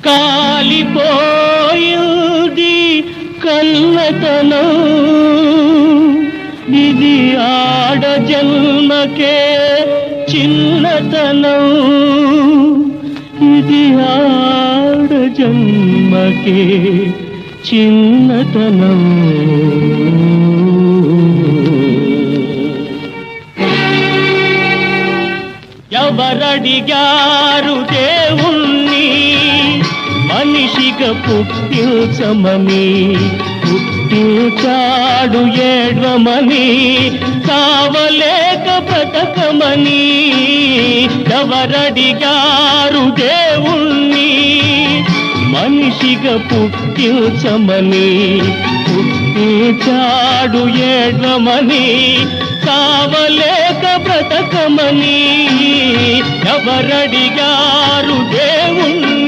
కాలిపోయింది కన్నతనం, ఇది ఆడ జన్మకే చిన్నతనం, ఇది ఆడ జన్మకే చిన్నతనం. ఎవరడిగారు దేవుణ్ణి మనిషిగా పుట్టించమని, పుట్టించాడు ఏడ్వమని, కావలేక బ్రతకమని. ఎవరడిగారు దేవుణ్ణి మనిషిగా పుట్టించమని, పుట్టించాడు ఏడ్వమని, కావలేక బ్రతకమని. ఎవరడిగారు దేవుణ్ణి